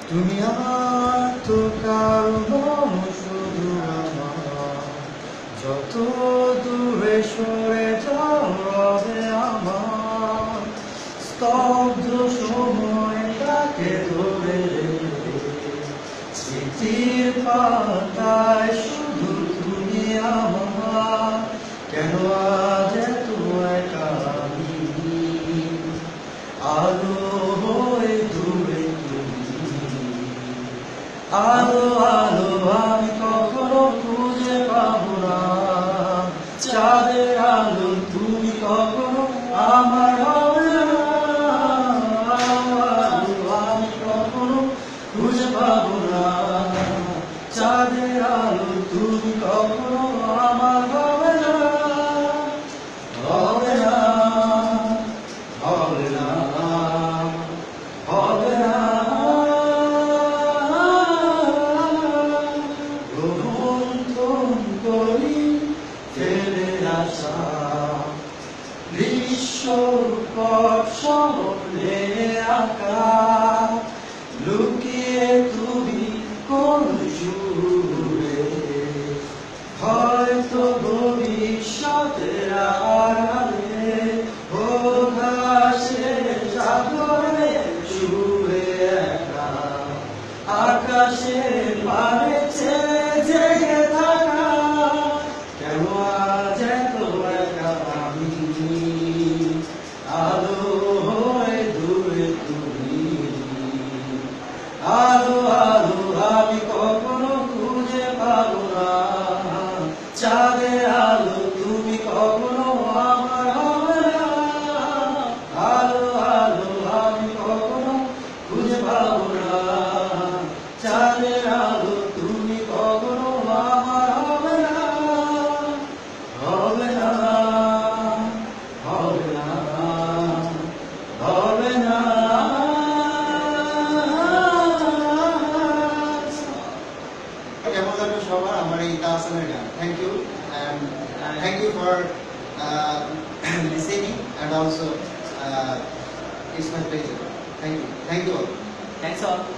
তুমি আমার তো কারণ শুধু আমার, যত দূরে সরে যাও রবে আমার স্তব্ধ সময়টাকে ধরে স্মৃতির পাতায় শুধু তুমি আমার। কেন আজ এত একা আমি, আলো হয়ে দূরে তুমি, আলো আলো আমি কখনো খুঁজে পাবো না, চাঁদের আলো তুমি কখনো আমার হবে না। আলো আলো আমি কখনো খুঁজে পাবো না, চাঁদের আলো তুমি কখনো আমার হবে না, হবে না, হবে না, হবে না। রোমন্থন করি ফেলে আসা বিশ্বরূপক স্বপ্নে আঁকা, লুকিয়ে তুমি কোন সুরে, হয়তো ভবিষ্যতের আড়ালে ঘাসে সাগরে সুরে একা, আকাশের পারে জেগে থাকা। কেন আজ এত একা আমি, আলো হয়ে দূরে তুমি, আলো আলো আমি কখনো খুঁজে পাবো না, চাঁদের আলো তুমি কখনো আমার হবে না। আলো আলো আমি কখনো খুঁজে পাবো না, চাঁদের আলো তুমি কখনো আমার হবে না, হবে না, হবে না, হবে না। কেমন লাগলো সবার আমার এই তাহসানের গান? Thank you and thank you for listening and also it's my pleasure. Thank you all. Thanks all.